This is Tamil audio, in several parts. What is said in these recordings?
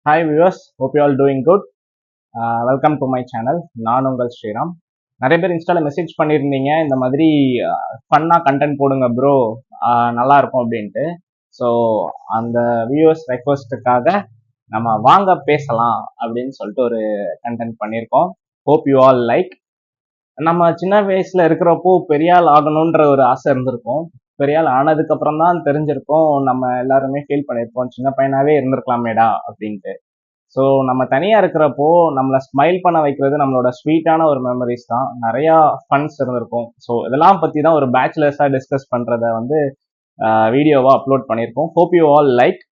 Hi viewers, hope you all doing good. Welcome to my channel. நான் உங்கள் ஸ்ரீராம். நிறைய பேர் இன்ஸ்டால மெசேஜ் பண்ணியிருந்தீங்க இந்த மாதிரி ஃபன்னா கண்டென்ட் போடுங்க ப்ரோ, நல்லா இருக்கும் அப்படின்ட்டு. ஸோ அந்த வியூவர்ஸ் ரெக்வஸ்ட்டுக்காக நம்ம வாங்க பேசலாம் அப்படின்னு சொல்லிட்டு ஒரு கண்டென்ட் பண்ணியிருக்கோம். Hope you all like. நம்ம சின்ன வயசுல இருக்கிறப்போ பெரிய ஆள் ஆகணுன்ற ஒரு ஆசை இருந்திருக்கும். பெரிய ஆள் ஆனதுக்கு அப்புறம் தான் தெரிஞ்சிருக்கும், நம்ம எல்லாருமே ஃபீல் பண்ணியிருப்போம் சின்ன பையனாவே இருந்திருக்கலாமேடா அப்படின்ட்டு. ஸோ நம்ம தனியா இருக்கிறப்போ நம்மளை ஸ்மைல் பண்ண வைக்கிறது நம்மளோட ஸ்வீட்டான ஒரு மெமரிஸ் தான். நிறைய ஃபன்ஸ் இருந்திருக்கும். ஸோ இதெல்லாம் பத்தி தான் ஒரு பேச்சுலர்ஸா டிஸ்கஸ் பண்றத வந்து வீடியோவா அப்லோட் பண்ணியிருக்கோம். Hope you all like.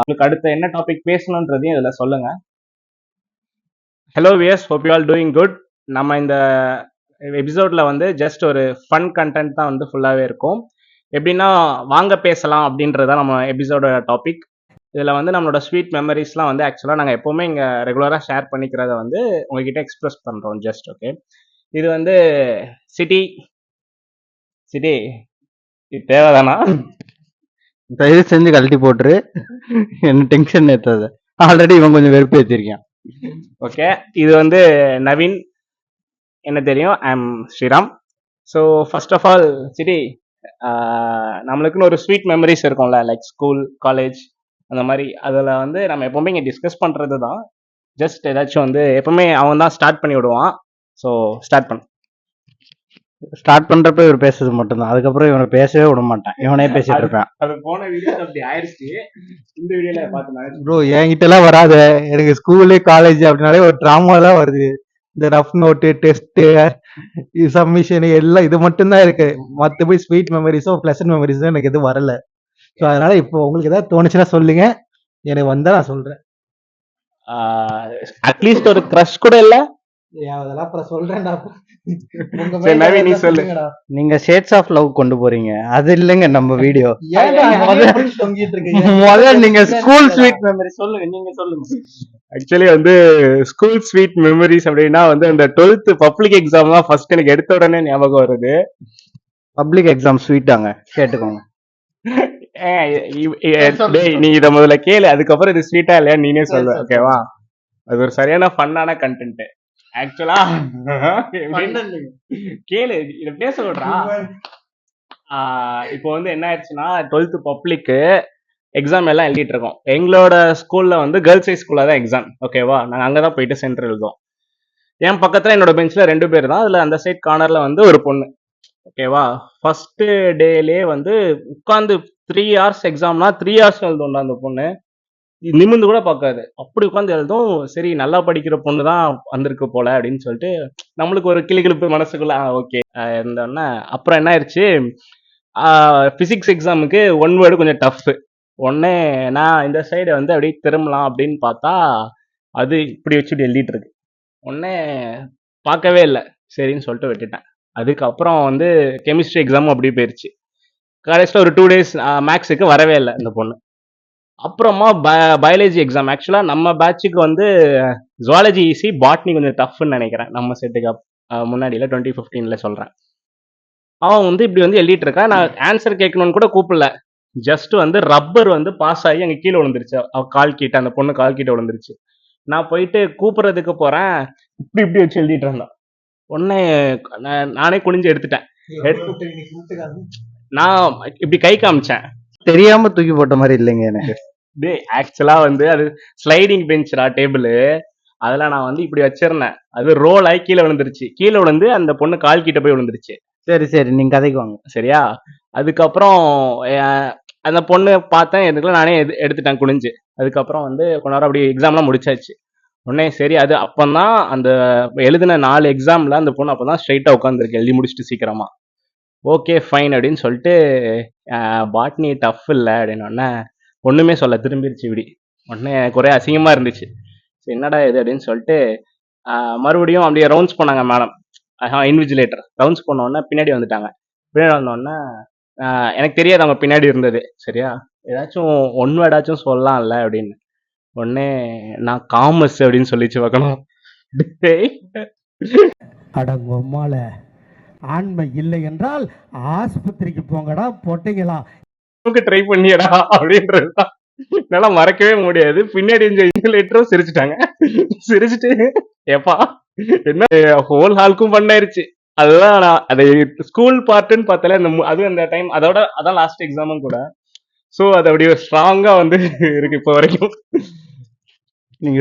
உங்களுக்கு அடுத்த என்ன டாபிக் பேசணுன்றதையும் இதுல சொல்லுங்க. Hello wears, hope you all doing good. நம்ம இந்த எபிசோட்ல வந்து ஜஸ்ட் ஒரு ஃபன் கண்டென்ட் தான் வந்து ஃபுல்லாவே இருக்கும். எப்படின்னா வாங்க பேசலாம் அப்படின்றதான் நம்ம எபிசோட டாபிக். இதில் வந்து நம்மளோட ஸ்வீட் மெமரிஸ்லாம் வந்து ஆக்சுவலாக நாங்கள் எப்போவுமே இங்கே ரெகுலராக ஷேர் பண்ணிக்கிறத வந்து உங்ககிட்ட எக்ஸ்பிரஸ் பண்ணுறோம் ஜஸ்ட். ஓகே, இது வந்து சிட்டி சிட்டி இது தேவைதானா? தயவு செஞ்சு கழட்டி போட்டுரு, என்ன டென்ஷன் ஏற்றாது. ஆல்ரெடி இவன் கொஞ்சம் வெறுப்பு ஏற்றிருக்கான். ஓகே, இது வந்து நவீன், என்ன தெரியும், I am Sriram. So first of all city, நம்மளுக்குன்னு ஒரு ஸ்வீட் மெமரிஸ் இருக்கும்ல, லைக் ஸ்கூல், காலேஜ், அந்த மாதிரி. அதில் வந்து நம்ம எப்பவுமே இங்கே டிஸ்கஸ் பண்ணுறது தான். ஜஸ்ட் ஏதாச்சும் வந்து எப்பவுமே அவன் தான் ஸ்டார்ட் பண்ணி விடுவான். ஸோ ஸ்டார்ட் பண்ண ஸ்டார்ட் பண்றப்ப இவர் பேசுறது மட்டும்தான், அதுக்கப்புறம் இவனை பேசவே விட மாட்டான், இவனே பேசிட்டு இருப்பான். அது போன வீடியோ அப்படி ஆயிடுச்சு. இந்த வீடியோல பார்த்து ப்ரோ என்கிட்ட எல்லாம் வராத, எனக்கு ஸ்கூலு காலேஜ் அப்படின்னாலே ஒரு ட்ராமா தான் வருது. இந்த ரஃப் நோட்டு, டெஸ்ட், சப்மிஷன் எல்லாம் இது மட்டும்தான் இருக்கு. மற்றபடி ஸ்வீட் மெமரிஸும் பிளசன்ட் மெமரிஸும் எனக்கு எதுவும் வரல. ஸோ அதனால இப்போ உங்களுக்கு ஏதாவது தோணுச்சுன்னா சொல்லுங்க, எனக்கு வந்தா நான் சொல்றேன். அட்லீஸ்ட் ஒரு க்ரஷ் கூட இல்ல? அதெல்லாம் அப்புறம் சொல்றேன்டா. நீ சொல்லு. நீங்க ஷேட்ஸ் ஆஃப் லவ் கொண்டு போறீங்க, அது இல்லைங்க நம்ம வீடியோ. முதல்ல நீங்க ஸ்கூல் ஸ்வீட் மெமரி சொல்லுங்க, நீங்க சொல்லுங்க. ஆக்சுவலி வந்து ஸ்கூல் ஸ்வீட் மெமரிஸ் அப்படின்னா வந்து அந்த 12th பப்ளிக் எக்ஸாம் தான் ஃபர்ஸ்ட் எனக்கு எடுத்த உடனே ஞாபகம் வருது. பப்ளிக் எக்ஸாம் ஸ்வீட்டாங்க, கேட்டுக்கோங்க. நீ இத முதல்ல கேளு, அதுக்கப்புறம் இது ஸ்வீட்டா இல்லையா நீனே சொல்லு, ஓகேவா? அது ஒரு சரியான ஃபன்னான கண்டென்ட் ஆக்சுவலா. கேளு, இத பேச விடுறா. இப்போ வந்து என்ன ஆயிடுச்சுன்னா 12th பப்ளிக்கு எக்ஸாம் எல்லாம் எழுதிட்டு இருக்கோம். எங்களோட ஸ்கூல்ல வந்து கேர்ள்ஸ் ஹை ஸ்கூல்ல தான் எக்ஸாம், ஓகேவா? நாங்க அங்கதான் போயிட்டு சென்டர் எழுதுவோம். என் பக்கத்துல என்னோட பெஞ்ச்ல 2 பேர் தான். அதுல அந்த சைட் கார்னர்ல வந்து ஒரு பொண்ணு, ஓகேவா? ஃபர்ஸ்ட் டேலே வந்து உட்காந்து 3 hours எக்ஸாம்னா 3 hours எழுதும்டா அந்த பொண்ணு. நிமிந்து கூட பார்க்காது, அப்படி உட்காந்து எழுதும். சரி, நல்லா படிக்கிற பொண்ணு தான் வந்திருக்கு போல அப்படின்னு சொல்லிட்டு நம்மளுக்கு ஒரு கிளிகிழிப்பு மனசுக்குள்ள ஓகே இருந்தோன்னா. அப்புறம் என்ன ஆயிடுச்சு, பிசிக்ஸ் எக்ஸாமுக்கு 1 வேர்டு கொஞ்சம் டஃப். உடனே நான் இந்த சைடு வந்து அப்படியே திரும்பலாம் அப்படின்னு பார்த்தா அது இப்படி வச்சுட்டு எழுதிட்டு இருக்கு. உடனே பார்க்கவே இல்லை, சரின்னு சொல்லிட்டு விட்டுட்டேன். அதுக்கப்புறம் வந்து கெமிஸ்ட்ரி எக்ஸாமும் அப்படியே போயிருச்சு. கடைசியில் ஒரு 2 days மேக்ஸுக்கு வரவே இல்லை இந்த பொண்ணு. அப்புறமா பயாலஜி எக்ஸாம். ஆக்சுவலாக நம்ம பேட்சுக்கு வந்து ஜுவாலஜி ஈஸி, பாட்னி கொஞ்சம் டஃப்னு நினைக்கிறேன் நம்ம செட்டுக்கு. முன்னாடியில் 2015 சொல்கிறேன். அவன் வந்து இப்படி வந்து எழுதிட்டு இருக்கா. நான் ஆன்சர் கேட்கணும்னு கூட கூப்பிடல, ஜஸ்ட் வந்து ரப்பர் வந்து பாஸ் ஆகி அங்கே கீழே விழுந்துருச்சு. அவ கால் கிட்ட, அந்த பொண்ணு கால் கிட்ட விழுந்துருச்சு. நான் போயிட்டு கூப்பிடுறதுக்கு போறேன், இப்படி இப்படி வச்சு எழுதிட்டு இருந்தான். உடனே நானே குனிஞ்சு எடுத்துட்டேன். நான் இப்படி கை காமிச்சேன், தெரியாம தூக்கி போட்ட மாதிரி இல்லைங்க எனக்கு. ஆக்சுவலா வந்து அது ஸ்லைடிங் பெஞ்ச்ரா டேபிள், அதெல்லாம் நான் வந்து இப்படி வச்சிருந்தேன். அது ரோல் ஆகி கீழே விழுந்துருச்சு. கீழே விழுந்து அந்த பொண்ணு கால் கிட்ட போய் விழுந்துருச்சு. சரி சரி, நீங்க கதைக்கு வாங்க. சரியா? அதுக்கப்புறம் அந்த பொண்ணு பார்த்தேன், எதுக்குள்ள நானே எடுத்துட்டேன் குனிஞ்சு. அதுக்கப்புறம் வந்து கொஞ்ச நேரம் அப்படி எக்ஸாம்லாம் முடிச்சாச்சு. உடனே சரி, அது அப்பந்தான் அந்த எழுதின 4 எக்ஸாம்ல அந்த பொண்ணு அப்பதான் ஸ்ட்ரைட்டா உட்காந்துருக்கு, எழுதி முடிச்சுட்டு சீக்கிரமா. ஓகே ஃபைன் அப்படின்னு சொல்லிட்டு பாட்னி டஃப் இல்லை அப்படின்னோடனே ஒன்றுமே சொல்ல திரும்பிடுச்சு இப்படி. உடனே எனக்கு ஒரே அசிங்கமாக இருந்துச்சு. சரி என்னடா இது அப்படின்னு சொல்லிட்டு மறுபடியும் அப்படியே ரவுண்ட்ஸ் பண்ணாங்க மேடம், இன்விஜிலேட்டர். ரவுண்ட்ஸ் பண்ணோடனே பின்னாடி வந்துட்டாங்க. பின்னாடி வந்தோடனே எனக்கு தெரியாது அவங்க பின்னாடி இருந்தது. சரியா, ஏதாச்சும் ஒன் வேர்டாச்சும் சொல்லலாம்ல அப்படின்னு. உடனே நான் காமர்ஸ் அப்படின்னு சொல்லிச்சு பார்க்கணும். அடங்கொம்மால ஆண்மை இல்லை என்றால் ஆஸ்பத்திரிக்கு போங்கடா பொட்டைங்களா, ட்ரை பண்ணியடா அப்படின்றது. என்னால மறக்கவே முடியாது. பின்னாடி இருந்த இன்விஜிலேட்டரும் சிரிச்சுட்டாங்க. சிரிச்சுட்டு ஏப்பா என்ன ஹோல் ஹால்க்கும் பண்ணாயிருச்சு. அதுதான் நான் அதை ஸ்கூல் பார்ட்டுன்னு பார்த்தாலே அதுவும் அந்த டைம் அதோட அதான் லாஸ்ட் எக்ஸாமும் கூட. ஸோ அது அப்படியே ஸ்ட்ராங்கா வந்து இருக்கு இப்போ வரைக்கும். நீங்க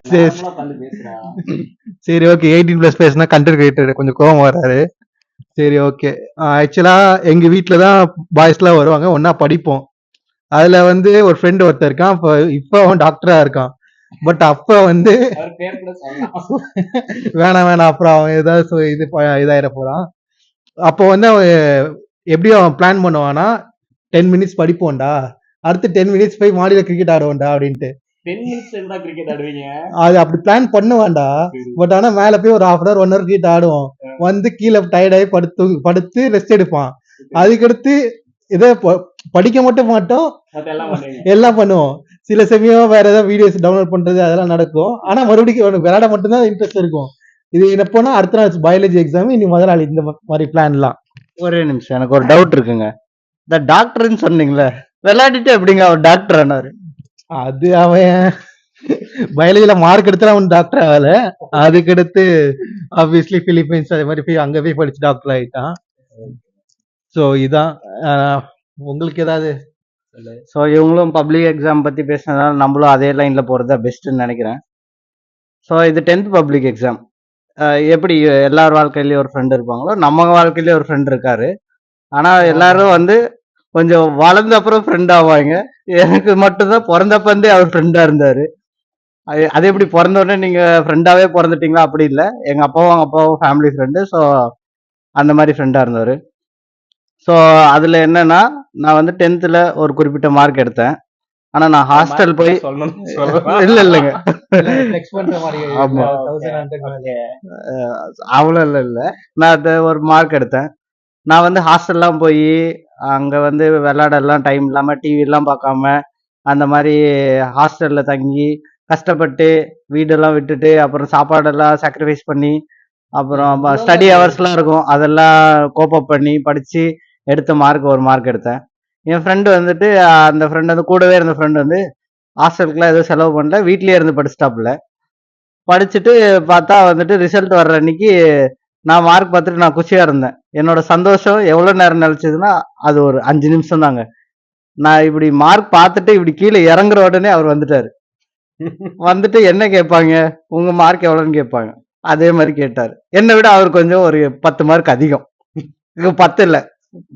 சரி ஓகே 18+ பேசினா கண்டென்ட் கிரியேட்டர் கொஞ்சம் கோவம் வராரு. சரி ஓகே. ஆக்சுவலா எங்க வீட்டில தான் பாய்ஸ்லாம் வருவாங்க, ஒண்ணா படிப்போம். அதுல வந்து ஒரு ஃப்ரெண்ட் ஒருத்தர் இருக்கான். இப்போ அவன் டாக்டரா இருக்கான். பட் அப்ப வந்து வேணாம் அப்புறம் அவன் ஏதாவது இதாயிட போறான். அப்போ வந்து அவன் எப்படி அவன் பிளான் பண்ணுவான்னா 10 மினிட்ஸ் படிப்போம்டா, அடுத்து 10 மினிட்ஸ் போய் மாடியில கிரிக்கெட் ஆடுவோம்டா அப்படின்ட்டு. 10 மினிட்ஸ் என்ன கிரிக்கெட் ஆடுவீங்க? அது அப்படி பிளான் பண்ணுவான்டா. பட் ஆனா மேல போய் ஒரு 1/2 hour 1 hour கிரிக்கெட் ஆடுவோம். வந்து கீழே டயர்டாகி படுத்து ரெஸ்ட் எடுப்பான். அதுக்கடுத்து இதை படிக்க மட்டும் மாட்டோம், எல்லாம் பண்ணுவோம். சில சமயம் வேற ஏதாவது வீடியோஸ் டவுன்லோட் பண்றது அதெல்லாம் நடக்கும். ஆனா மறுபடியும் விளையாட மட்டும்தான் இன்ட்ரெஸ்ட் இருக்கும். இது என்ன போனா அடுத்த நாள் பயாலஜி எக்ஸாம், இனி முதல் நாள் இந்த மாதிரி பிளான்லாம். ஒரே நிமிஷம், எனக்கு ஒரு டவுட் இருக்குங்க. இந்த டாக்டர்னு சொன்னீங்களே, விளையாடிட்டு எப்படிங்க அவர் டாக்டர் ஆனாரு? அது அவன் பயாலஜில மார்க் எடுத்து அவன் டாக்டர் ஆகல. அதுக்கடுத்து ஆப்வியஸ்லி பிலிப்பைன்ஸ் அதே மாதிரி போய் அங்க போய் படிச்சு டாக்டர் ஆயிட்டான். ஸோ இதான். உங்களுக்கு ஏதாவது? ஸோ இவங்களும் பப்ளிக் எக்ஸாம் பத்தி பேசினதால நம்மளும் அதே லைன்ல போறது பெஸ்ட்னு நினைக்கிறேன். ஸோ இது 10th பப்ளிக் எக்ஸாம். எப்படி எல்லார் வாழ்க்கையிலயும் ஒரு ஃப்ரெண்ட் இருப்பாங்களோ, நம்ம வாழ்க்கையிலயும் ஒரு ஃப்ரெண்ட் இருக்காரு. ஆனா எல்லாரும் வந்து கொஞ்சம் வளர்ந்த அப்புறம் ஃப்ரெண்ட் ஆவாங்க. எனக்கு மட்டும்தான் பிறந்தப்பந்தே அவர் ஃப்ரெண்டா இருந்தாரு. அது எப்படி பிறந்த உடனே நீங்க ஃப்ரெண்டாவே பிறந்துட்டீங்களா? அப்படி இல்லை, எங்க அப்பாவும் ஃபேமிலி ஃப்ரெண்டு. ஸோ அந்த மாதிரி ஃப்ரெண்டா இருந்தாரு. ஸோ அதுல என்னன்னா, நான் வந்து 10th ஒரு குறிப்பிட்ட மார்க் எடுத்தேன். ஆனா நான் ஹாஸ்டல் போய் இல்லைங்க ஆமா அவ்வளோ இல்லை, நான் அது ஒரு மார்க் எடுத்தேன். நான் வந்து ஹாஸ்டல்லாம் போய் அங்க வந்து விளையாடலாம் டைம் இல்லாம, டிவி எல்லாம் பார்க்காம, அந்த மாதிரி ஹாஸ்டல்ல தங்கி கஷ்டப்பட்டு வீடெல்லாம் விட்டுட்டு, அப்புறம் சாப்பாடெல்லாம் சாக்ரிஃபைஸ் பண்ணி, அப்புறம் ஸ்டடி ஹவர்ஸ்லாம் இருக்கும், அதெல்லாம் கோப்பப் பண்ணி படிச்சு எடுத்த மார்க் ஒரு மார்க் எடுத்தேன். என் ஃப்ரெண்டு வந்துட்டு, அந்த ஃப்ரெண்டு வந்து கூடவே இருந்த ஃப்ரெண்டு வந்து ஹாஸ்டலுக்குலாம் எதுவும் செலவு பண்ணல, வீட்லயே இருந்து படிச்சிட்டாப்புல. படிச்சுட்டு பார்த்தா வந்துட்டு ரிசல்ட் வர்ற அன்னைக்கு நான் மார்க் பார்த்துட்டு நான் குஷியா இருந்தேன். என்னோட சந்தோஷம் எவ்வளவு நேரம் நிலைச்சதுன்னா, அது ஒரு 5 நிமிஷம் தாங்க. நான் இப்படி மார்க் பார்த்துட்டு இப்படி கீழே இறங்குற உடனே அவர் வந்துட்டாரு. வந்துட்டு என்ன கேட்பாங்க, உங்க மார்க் எவ்வளவுன்னு கேட்பாங்க. அதே மாதிரி கேட்டாரு. என்னை விட அவர் கொஞ்சம் ஒரு 10 மார்க் அதிகம். 10 இல்ல,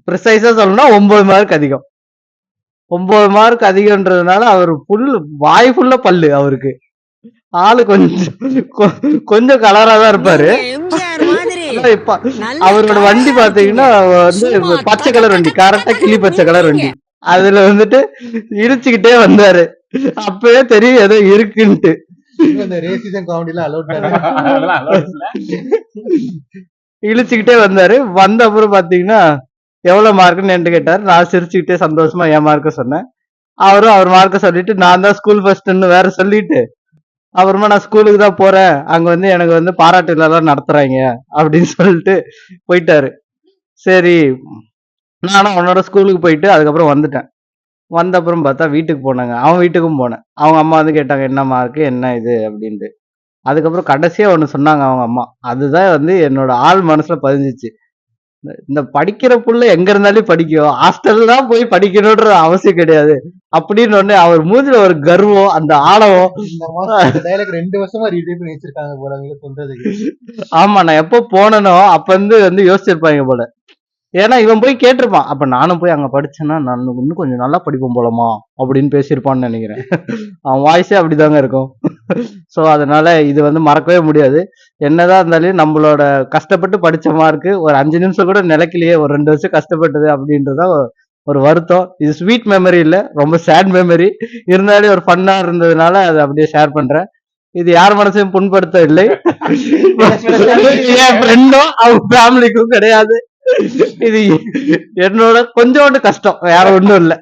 ப்ரிசைஸா சொல்லணும்னா 9 மார்க் அதிகம். 9 மார்க் அதிகம்ன்றதுனால அவர் வாய் ஃபுல்லா பல்லு. அவருக்கு ஆளு கொஞ்சம் கலரா தான் இருப்பாரு. அவரோட வண்டி பாத்தீங்கன்னா வந்து பச்சை கலர் வண்டி, கரெக்டா கிளி பச்சை கலர் வண்டி. அதுல வந்துட்டு இடிச்சுக்கிட்டே வந்தாரு. அப்பவே தெரியும் ஏதோ இருக்குன்ட்டு. இழிச்சுக்கிட்டே வந்தாரு. வந்த அப்புறம் பாத்தீங்கன்னா எவ்வளவு மார்க்னு என்கிட்ட கேட்டாரு. நான் சிரிச்சுக்கிட்டே சந்தோஷமா என் மார்க்க சொன்னேன். அவரும் அவர் மார்க்க சொல்லிட்டு, நான் தான் ஸ்கூல் ஃபர்ஸ்ட்னு வேற சொல்லிட்டு, அப்புறமா நான் ஸ்கூலுக்கு தான் போறேன், அங்க வந்து எனக்கு வந்து பாராட்டு விழாலாம் நடத்துறாங்க அப்படின்னு சொல்லிட்டு போயிட்டாரு. சரி, நானும் அவனோட ஸ்கூலுக்கு போயிட்டு அதுக்கப்புறம் வந்துட்டேன். வந்த அப்புறம் பார்த்தா வீட்டுக்கு போனாங்க. அவன் வீட்டுக்கும் போனேன். அவங்க அம்மா வந்து கேட்டாங்க, என்ன மார்க்கு, என்ன இது அப்படின்ட்டு. அதுக்கப்புறம் கடைசியா ஒண்ணு சொன்னாங்க அவங்க அம்மா. அதுதான் வந்து என்னோட ஆள் மனசுல பதிஞ்சிச்சு. இந்த படிக்கிற புள்ள எங்க இருந்தாலும் படிக்கும், ஹாஸ்டல் தான் போய் படிக்கணும்ன்ற அவசியம் கிடையாது அப்படின்னு ஒண்ணு அவர் மூஞ்சில ஒரு கர்வம், அந்த ஆணவம். 2 வருஷமா ரீடைப் பண்ணி வச்சிருக்காங்க போல சொல்றதுக்கு. ஆமா, நான் எப்போ போனனோ அப்ப வந்து யோசிச்சிருப்பாங்க போல. ஏன்னா இவன் போய் கேட்டிருப்பான், அப்ப நானும் போய் அங்க படிச்சேன்னா நான் இன்னும் கொஞ்சம் நல்லா படிப்போம் போலமா அப்படின்னு பேசியிருப்பான்னு நினைக்கிறேன். அவன் வாய்ஸே அப்படிதாங்க இருக்கும். ஸோ அதனால இது வந்து மறக்கவே முடியாது. என்னதான் இருந்தாலும் நம்மளோட கஷ்டப்பட்டு படிச்ச மார்க்கு ஒரு 5 நிமிஷம் கூட நிலைக்கலையே, ஒரு 2 வருஷம் கஷ்டப்பட்டது அப்படின்றதான் ஒரு வருத்தம். இது ஸ்வீட் மெமரி இல்ல, ரொம்ப சேட் மெமரி. இருந்தாலும் ஒரு ஃபன்னா இருந்ததுனால அதை அப்படியே ஷேர் பண்றேன். இது யார் மனசையும் புண்படுத்த இல்லை. என் ஃப்ரெண்டும் அவங்க ஃபேமிலிக்கும் கிடையாது. இது என்னோட கொஞ்சோண்டு கஷ்டம், வேற ஒண்ணும் இல்ல.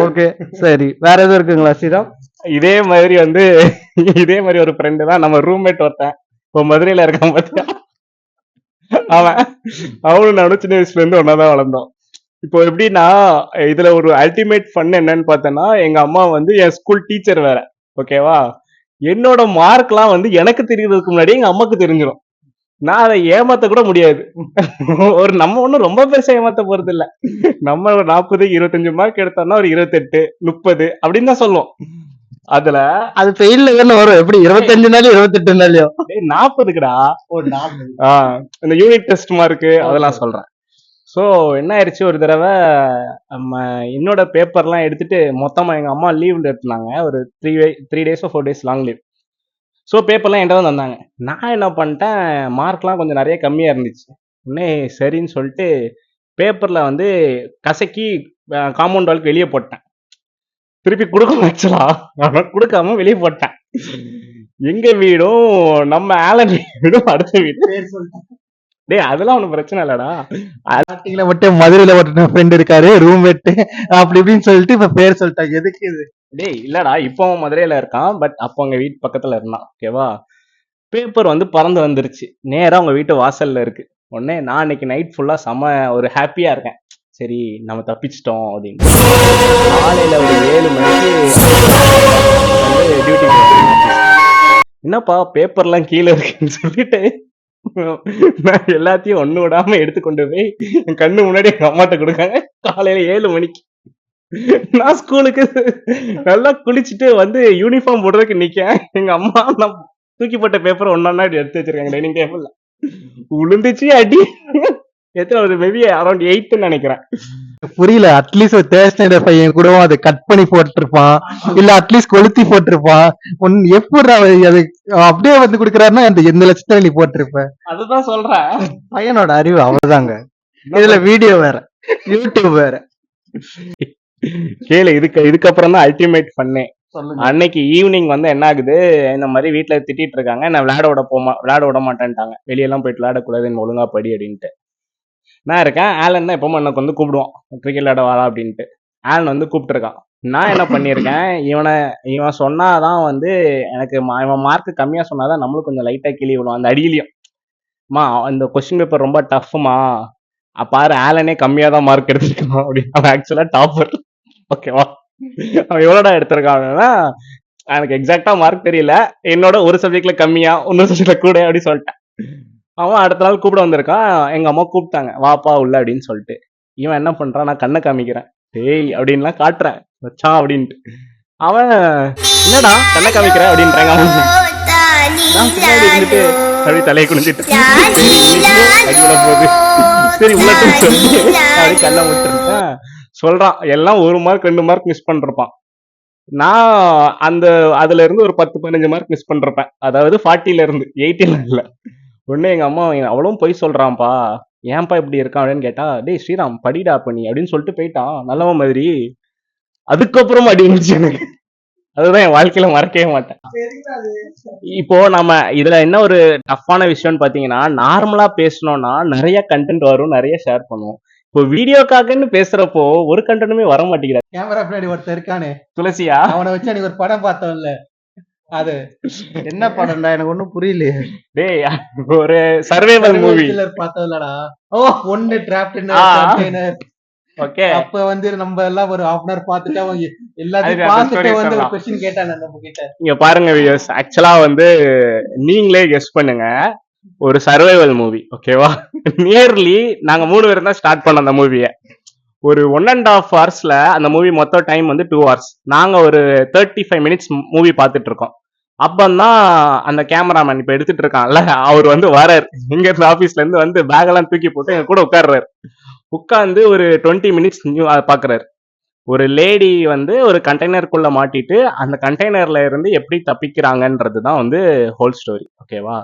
ஓகே சரி, வேற எதுவும் இருக்குங்களா ஸ்ரீராம்? இதே மாதிரி ஒரு ஃப்ரெண்டு தான் நம்ம ரூம்மேட் ஒருத்தன் இப்போ மதுரையில இருக்கான் பாத்தியா. அவனும் நானும் சின்ன வயசுல இருந்து ஒன்னாதான் வளர்ந்தோம். இப்போ எப்படின்னா இதுல ஒரு அல்டிமேட் ஃபன் என்னன்னு பார்த்தேன்னா எங்க அம்மா வந்து என் ஸ்கூல் டீச்சர் வேற. ஓகேவா? என்னோட மார்க்லாம் வந்து எனக்கு தெரியறதுக்கு முன்னாடி எங்க அம்மாக்கு தெரிஞ்சிடும். நான் அதை ஏமாத்த கூட முடியாது. ஒரு நம்ம ஒண்ணும் ரொம்ப பெருசா ஏமாத்த போறது இல்ல. நம்ம ஒரு 40 25 மார்க் எடுத்தோம்னா ஒரு 28 30 அப்படின்னு தான் சொல்லுவோம். அதுல அது ஃபெயில்ல தானே வரும். எப்படி 25 நாள் 28 நாளையோ? 40க்குடா. இந்த யூனிட் டெஸ்ட் மார்க்கு அதெல்லாம் சொல்றேன். ஸோ என்ன ஆயிடுச்சு ஒரு தடவை நம்ம என்னோட பேப்பர்லாம் எடுத்துட்டு மொத்தமா எங்க அம்மா லீவ் எடுத்துனாங்க. ஒரு 3 டேஸோ 4 டேஸ் லாங் லீவ். ஸோ பேப்பர்லாம் என்கிட்ட தான் தந்தாங்க. நான் என்ன பண்ணிட்டேன், மார்க்லாம் கொஞ்சம் நிறைய கம்மியா இருந்துச்சு. உடனே சரின்னு சொல்லிட்டு பேப்பர்ல வந்து கசக்கி காம்பவுண்ட் வாலுக்கு வெளியே போட்டேன். திருப்பி கொடுக்கணும் ஆக்சுவலா. நான் கொடுக்காம வெளியே போட்டேன். எங்க வீடும் நம்ம ஆலன் வீடும் அடுத்த வீடு. டேய் அதெல்லாம் ஒன்றும் பிரச்சனை இல்லடா. ஸ்டார்டிங்ல மட்டும் மதுரையில ஒரு ஃப்ரெண்ட் இருக்காரு ரூம்மேட் அப்படி இப்படின்னு சொல்லிட்டு இப்ப பேர் சொல்லிட்டாங்க. எதுக்கு இது? டேய் இல்லடா, இப்போ அவன் மதுரையில இருக்கான். பட் அப்போ அவங்க வீட்டு பக்கத்துல இருந்தான். ஓகேவா? பேப்பர் வந்து பறந்து வந்துருச்சு. நேரா அவங்க வீட்டு வாசல்ல இருக்கு. உடனே நான் அன்னைக்கு நைட் ஃபுல்லா செம ஒரு ஹாப்பியா இருக்கேன். சரி நம்ம தப்பிச்சிட்டோம் அப்படின்னு. காலையில ஒரு 7 மணிக்கு வந்து டியூட்டி. என்னப்பா பேப்பர்லாம் கீழே இருக்குன்னு சொல்லிட்டு நான் எல்லாத்தையும் ஒண்ணு விடாம எடுத்து கொண்டு போய் என் கண்ணு முன்னாடி எங்க அம்மாட்ட கொடுக்காங்க. காலையில 7 மணிக்கு நான் ஸ்கூலுக்கு நல்லா குளிச்சுட்டு வந்து யூனிஃபார்ம் போடுறதுக்கு நிக்கேன். எங்க அம்மா நான் தூக்கி போட்ட பேப்பர் ஒன்னொன்னா இப்படி எடுத்து வச்சிருக்காங்க டைனிங் டேபிள்ல. உளுந்துச்சு அடி. எத்தனை ஒரு மேபி அரௌண்ட் 8ன்னு நினைக்கிறேன். புரியல. அட்லீஸ்ட் ஒரு தேர்ட் ஸ்டாண்டர்ட் பையன் கூட அதை கட் பண்ணி போட்டிருப்பான், இல்ல அட்லீஸ்ட் கொளுத்தி போட்டிருப்பான். எப்படி அது அப்படியே வந்து குடுக்கறாருன்னா அந்த எந்த லட்சத்துல நீ போட்டிருப்ப? அதுதான் சொல்றேன். பையனோட அறிவு அவ்வளவுதாங்க. இதுல வீடியோ வேற, யூடியூப் வேற. கேளு, இதுக்கப்புறம் தான் அல்டிமேட் பண்ணே. சொல்லுங்க. அன்னைக்கு ஈவினிங் வந்து என்ன ஆகுது, இந்த மாதிரி வீட்டுல திட்டிட்டு இருக்காங்க. நான் விளையாட விட மாட்டேன்ட்டாங்க. வெளியெல்லாம் போயிட்டு விளையாடக்கூடாதுன்னு ஒழுங்கா படி அப்படின்ட்டு. நான் இருக்கேன். ஆலன் தான் எப்பவும் எனக்கு வந்து கூப்பிடுவான், கிரிக்கெட் விளையாட வாடா அப்படின்ட்டு. ஆலன் வந்து கூப்பிட்டுருக்கான். நான் என்ன பண்ணியிருக்கேன், இவன் சொன்னாதான் வந்து எனக்கு இவன் மார்க் கம்மியா சொன்னாதான் நம்மளுக்கு கொஞ்சம் லைட்டா கிளி விடும் அந்த அடியிலையும். மா இந்த கொஸ்டின் பேப்பர் ரொம்ப டஃப்மா, பாரு ஆலனே கம்மியா தான் மார்க் எடுத்திருக்கான் அப்படின்னு. அவன் ஆக்சுவலா டாப்பர். ஓகேவா? அவன் எவ்வளோடா எடுத்திருக்கான்னா எனக்கு எக்ஸாக்டா மார்க் தெரியல, என்னோட ஒரு சப்ஜெக்ட்ல கம்மியா இன்னொரு சப்ஜெக்ட்ல கூட அப்படின்னு சொல்லிட்டேன். அவன் அடுத்த நாள் கூப்பிட வந்திருக்கான். எங்க அம்மா கூப்பிட்டாங்க, வாப்பா உள்ள அப்படின்னு சொல்லிட்டு. இவன் என்ன பண்றான், நான் கண்ணை காமிக்கிறேன், டேய் அப்படின்லாம் காட்டுறேன் வச்சான் அப்படின்ட்டு. அவன் என்னடா கண்ணை காமிக்கிற அப்படின்றாங்க. அவன் நான் பின்னாடி இருந்துட்டு அப்படி தலையை குனிஞ்சிட்டு அடிவிட போகுது, சரி உள்ளட்டும் சொல்லி அப்படி கண்ணை விட்டுருக்கேன். சொல்றான் எல்லாம் 1 மார்க் 2 மார்க் மிஸ் பண்ணிருப்பான். நான் அதுல இருந்து ஒரு 10-15 மார்க் மிஸ் பண்ணிருப்பேன். அதாவது 40ல இருந்து 80ல இல்ல. உடனே எங்க அம்மா அவளும் பொய் சொல்றான்ப்பா, ஏன்பா இப்படி இருக்கான் அப்படின்னு கேட்டா, டேய் ஸ்ரீராம் படிடா பண்ணி அப்படின்னு சொல்லிட்டு போயிட்டான் நல்லவன் மாதிரி. அதுக்கப்புறம் அடி இருந்துச்சு எனக்கு. அதுதான் என் வாழ்க்கையில மறக்கவே மாட்டேன். இப்போ நம்ம இதுல என்ன ஒரு டஃப்பான விஷயம்னு பாத்தீங்கன்னா, நார்மலா பேசணும்னா நிறைய கண்டென்ட் வரும், நிறைய ஷேர் பண்ணுவோம். இப்போ வீடியோக்காகன்னு பேசுறப்போ ஒரு கண்டென்ட்டுமே வர மாட்டேங்குது. கேமரா பின்னாடி ஒருத்தர் இருக்கானே துளசியா, அவனை வச்சு அன்னைக்கு ஒரு படம் பார்த்தோம்ல, அது என்ன படம்டா? எனக்கு ஒண்ணும் புரியலையே. டேய் ஒரு சர்வைவல் மூவி பார்த்ததுலடா. ஓ ஒன்னு டிராப்ட் ஆ. கண்டெய்னர். ஓகே, அப்ப வந்து நம்ம எல்லாம் ஒரு half an hour பார்த்துட்டு அவங்க அதுக்கு எல்லாத்தையும் அந்த பார்த்துட்டு story வந்து ஒரு சொல்லலாம். கொஸ்டின் கேட்டாங்க நம்ம கிட்ட. இங்க பாருங்க வியூஸ், ஆக்சுவலா வந்து நீங்களே கெஸ் பண்ணுங்க. ஒரு சர்வைவல் மூவி, ஓகேவா? நியர்லி நாங்க 3 பேரும் தான் ஸ்டார்ட் பண்ணோம் அந்த மூவியை. ஒரு 1.5 ஹவர்ஸ்ல அந்த மூவி மொத்த டைம் வந்து 2 ஹவர்ஸ். நாங்க ஒரு 35 மினிட்ஸ் மூவி பார்த்துட்டு இருக்கோம். அப்பந்தான் அந்த கேமராமேன் இப்ப எடுத்துட்டு இருக்கான்ல, அவர் வந்து வராரு. இங்க இருந்து ஆபீஸ்ல இருந்து வந்து பேக் எல்லாம் தூக்கி போட்டு எங்க கூட உட்கார்றாரு. உட்கார்ந்து ஒரு 20 மினிட்ஸ் பாக்குறாரு. ஒரு லேடி வந்து ஒரு கண்டெய்னருக்குள்ள மாட்டிட்டு அந்த கண்டெய்னர்ல இருந்து எப்படி தப்பிக்கிறாங்கன்றது தான் வந்து ஹோல் ஸ்டோரி. ஓகேவா?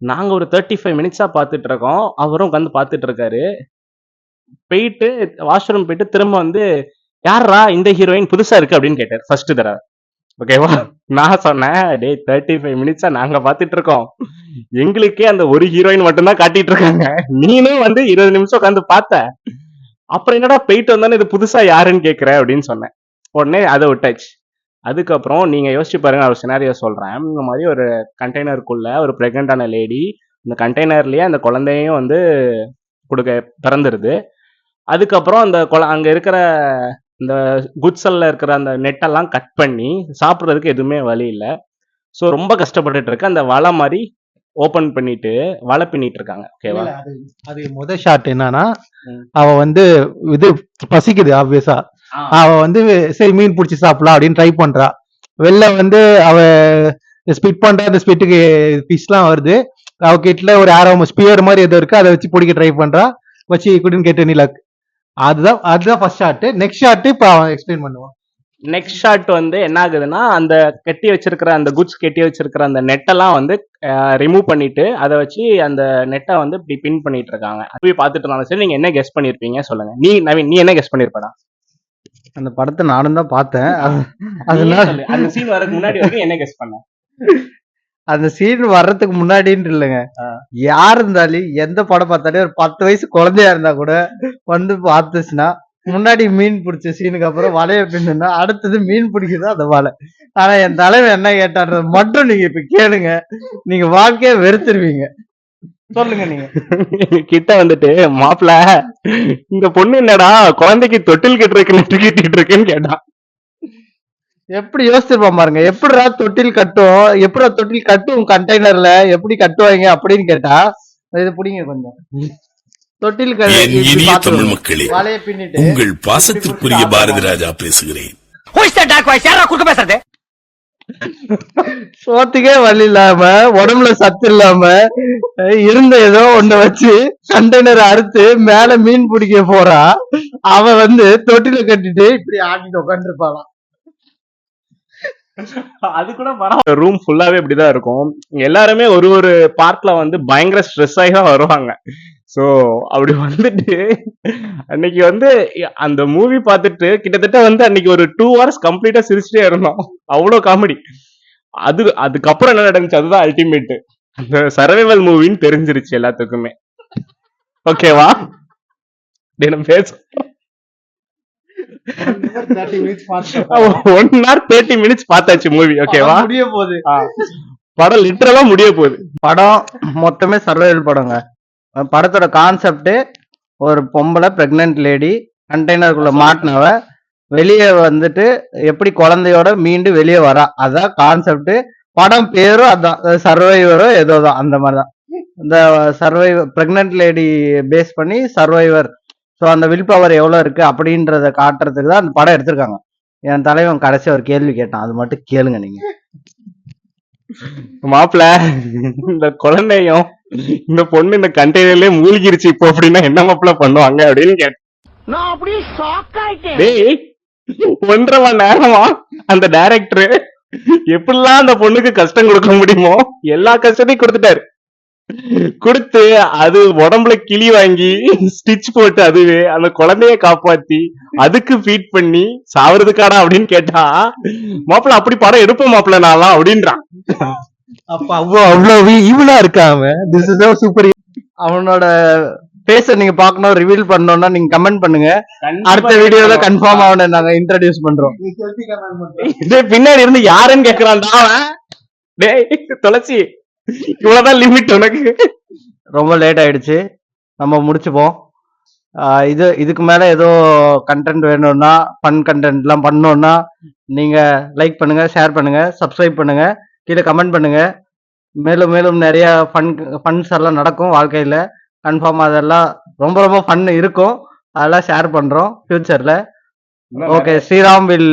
நாங்க ஒரு 35 மினிட்ஸா பார்த்துட்டு இருக்கோம். அவரும் உட்காந்து பார்த்துட்டு இருக்காரு. போயிட்டு வாஷ்ரூம் போயிட்டு திரும்ப வந்து, யாரா இந்த ஹீரோயின் புதுசா இருக்கு அப்படின்னு கேட்டாரு ஃபர்ஸ்ட் தடவை. ஓகேவா? நான் சொன்னேன், டேய் 35 மினிட்ஸா நாங்க பார்த்துட்டு இருக்கோம், எங்களுக்கே அந்த ஒரு ஹீரோயின் மட்டும்தான் காட்டிட்டு இருக்காங்க, நீனும் வந்து 20 நிமிஷம் உட்காந்து பார்த்த, அப்புறம் என்னடா போயிட்டு வந்தானே இது புதுசா யாருன்னு கேட்கிற அப்படின்னு சொன்னேன். உடனே அதை விட்டாச்சு. அதுக்கப்புறம் நீங்க யோசிச்சு பாருங்க, நான் ஒரு சினாரியோ சொல்றேன். இந்த மாதிரி ஒரு கண்டெய்னருக்குள்ள ஒரு பிரெக்னண்டான லேடி, இந்த கண்டெய்னர்லயே அந்த குழந்தையும் வந்து கொடுக்க பிறந்துருது. அதுக்கப்புறம் அந்த அங்க இருக்கிற இந்த குட்ஸல்ல இருக்கிற அந்த நெட்டெல்லாம் கட் பண்ணி சாப்பிட்றதுக்கு எதுவுமே வழி இல்லை. ஸோ ரொம்ப கஷ்டப்பட்டுட்டு இருக்கு. அந்த வலை மாதிரி ஓபன் பண்ணிட்டு வலை பின்னிட்டு இருக்காங்க. ஓகேவா? இல்ல, அது முதல் ஷாட் என்னன்னா, ம். அவ வந்து இது பசிக்குது ஆப்வியஸா. அவ வந்து சரி மீன் பிடிச்சி சாப்பிடலாம் அப்படின்னு ட்ரை பண்றா. வெளில வந்து அவ ஸ்பிட் பண்ற, அந்த ஸ்பிட்டுக்கு ஃபிஷ்லாம் வருது. அவ கிட்ட ஒரு ஆரோ ஸ்பியர் மாதிரி ஏதோ இருக்கு, அதை வச்சு பிடிக்க ட்ரை பண்றா. வச்சு குடின்னு கேட்டு நிலக். அதுதான் ஃபர்ஸ்ட் ஷாட். நெக்ஸ்ட் ஷாட் இப்ப அவன் எக்ஸ்பிளைன் பண்ணுவான். நெக்ஸ்ட் ஷாட் வந்து என்ன ஆகுதுன்னா, அந்த கட்டி வச்சிருக்கிற அந்த குட்ஸ் கட்டி வச்சிருக்கிற அந்த நெட்டெல்லாம் வந்து ரிமூவ் பண்ணிட்டு அதை வச்சு அந்த நெட்டை வந்து இப்படி பின் பண்ணிட்டு இருக்காங்க. அப்படி பார்த்துட்டு இருந்தாலும் சரி, நீங்க என்ன கெஸ் பண்ணிருப்பீங்க சொல்லுங்க. நவீன், நீ என்ன கெஸ் பண்ணிருப்படா? அந்த படத்தை நானும் தான் பார்த்தேன். அதனால அந்த சீன் வரதுக்கு முன்னாடி வரைக்கும் என்ன கெஸ் பண்ண? அந்த சீன் வர்றதுக்கு முன்னாடின்னு இல்லைங்க, யார் இருந்தாலும் எந்த படம் பார்த்தாலும் ஒரு 10 வயசு குழந்தையா இருந்தா கூட வந்து பார்த்துச்சுன்னா, முன்னாடி மீன் பிடிச்ச சீனுக்கு அப்புறம் வலைய பின்னுன்னா அடுத்தது மீன் பிடிக்குது அந்த வலை. ஆனா என் தலைவன் என்ன கேட்டான்றது மட்டும் நீங்க இப்ப கேளுங்க, நீங்க வாழ்க்கைய வெறுத்துருவீங்க. சொல்லுங்க நீங்க. கிட்ட வந்துட்டு, மாப்பிள்ள இந்த பொண்ணு என்னடா குழந்தைக்கு தொட்டில் கட்டிட்டு இருக்குன்னு கேட்டான். எப்படி யோசிச்சிருப்பான் பாருங்க. எப்படிடா தொட்டில் கட்டும், எப்படிடா தொட்டில் கட்டும் கண்டெய்னர்ல எப்படி கட்டுவாங்க அப்படின்னு கேட்டா, இது பிடிங்க கொஞ்சம். தொட்டில் என் இனிய தமிழ் மக்களே, வலைய பின்னிட்டு உங்கள் பாசத்திற்குரிய பாரதி ராஜா பேசுகிறேன். சோத்துக்கே வழி இல்லாம, உடம்புல சத்து இல்லாம இருந்த ஏதோ ஒண்ண வச்சு கண்டெய்னர் அறுத்து மேல மீன் பிடிக்க போறா. அவ வந்து தொட்டில கட்டிட்டு இப்படி ஆட்டிட்டு உட்காந்துருப்பாளாம். அது கூட பரவாயில்ல. ரூம் ஃபுல்லாவே இப்படிதான் இருக்கும். எல்லாருமே ஒரு ஒரு பார்ட்ல வந்து பயங்கர ஸ்ட்ரெஸ் ஆகி தான் வருவாங்க. சோ அப்படி வந்துட்டு அன்னைக்கு வந்து அந்த மூவி பார்த்துட்டு கிட்டத்தட்ட வந்து அன்னைக்கு ஒரு 2 hours கம்ப்ளீட்டா சிரிச்சுட்டே இருந்தோம். அவ்வளவு காமெடி. அதுக்கப்புறம் என்ன நடந்துச்சு, அதுதான் அல்டிமேட். அந்த சர்வைவல் மூவின்னு தெரிஞ்சிருச்சு எல்லாத்துக்குமே. ஓகேவா? தினம் பேச 1 hour 30 minutes பார்த்தாச்சு மூவி. ஓகேவா? முடிய போகுது படம் லிட்டரலா முடிய போகுது. படம் மொத்தமே சர்வைவல் படங்க. படத்தோட கான்செப்ட், ஒரு பொம்பளை பிரெக்னன்ட் லேடி கண்டெய்னருக்குள்ள மாட்டினவ வெளியே வந்துட்டு எப்படி குழந்தையோட மீண்டு வெளியே வரா. அதான் கான்செப்ட். படம் பேரும் அதான், சர்வைவரோ ஏதோ தான், அந்த மாதிரிதான். இந்த பிரெக்னன்ட் லேடி பேஸ் பண்ணி சர்வைவர். ஸோ அந்த வில் பவர் எவ்வளோ இருக்கு அப்படின்றத காட்டுறதுக்கு தான் அந்த படம் எடுத்திருக்காங்க. என் தலைவன் கடைசி ஒரு கேள்வி கேட்டான், அது மட்டும் கேளுங்க நீங்க. மாப்பிள்ள, இந்த குழந்தையும் இந்த பொண்ணு இந்த கண்டெய்னர்லயே மூழ்கிருச்சு இப்போ அப்படின்னா என்ன மாப்பிள்ள பண்ணுவாங்க அப்படின்னு கேட்டேன். நான் அப்படியே ஷாக் ஆயிட்டேன். டேய், 1.5 மணி நேரமா அந்த டைரக்டர் எப்படிலாம் அந்த பொண்ணுக்கு கஷ்டம் கொடுக்க முடியுமோ எல்லா கஷ்டத்தையும் கொடுத்துட்டாரு. கொடுத்து அது உடம்புல கிளி வாங்கி ஸ்டிச் போட்டு அதுவே அந்த குழந்தைய காப்பாத்தி அதுக்கு ஃபீட் பண்ணி சாவறதுக்காடா அப்படின்னு கேட்டா, மாப்பிள்ள அப்படி படம் எடுப்போம் மாப்பிள்ள நான்லாம் அப்படின்றான். அப்ப அவ்வளவு ஈவலா இருக்காம. This is super. அவனோட பேச நீங்க பாக்கணும், ரிவீல் பண்ணணும்னா நீங்க கமெண்ட் பண்ணுங்க. அடுத்த வீடியோல கன்ஃபார்ம் அவனை நாங்க இன்ட்ரோடியூஸ் பண்றோம். இதே பின்னாடி இருந்து யாருன்னு கேக்குறான்டா அவன். டேய் துளசி, இவ்வளவுதான் லிமிட் உனக்கு. ரொம்ப லேட் ஆயிடுச்சு, நம்ம முடிச்சுப்போம். இதுக்கு மேல ஏதோ கண்டென்ட் வேணும்னா, ஃபன் கண்டென்ட் எல்லாம் பண்ணணும்னா நீங்க லைக் பண்ணுங்க, ஷேர் பண்ணுங்க, சப்ஸ்கிரைப் பண்ணுங்க, கீழே கமெண்ட் பண்ணுங்க. மேலும் மேலும் நிறைய ஃபன்ஸ் எல்லாம் நடக்கும் வாழ்க்கையில. கன்ஃபார்ம் அதெல்லாம் ரொம்ப ரொம்ப ஃபன் இருக்கும். அதெல்லாம் ஷேர் பண்றோம் ஃபியூச்சர்ல. Okay, Sriram will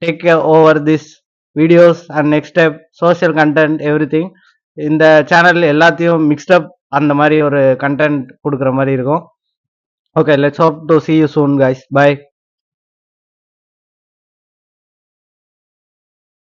take over this videos and next step social content everything. இந்த சேனல் எல்லாத்தையும் மிக்ஸ்ட் அப் அந்த மாதிரி ஒரு கண்டென்ட் கொடுக்குற மாதிரி இருக்கும். Okay, let's hope to see you soon guys. Bye.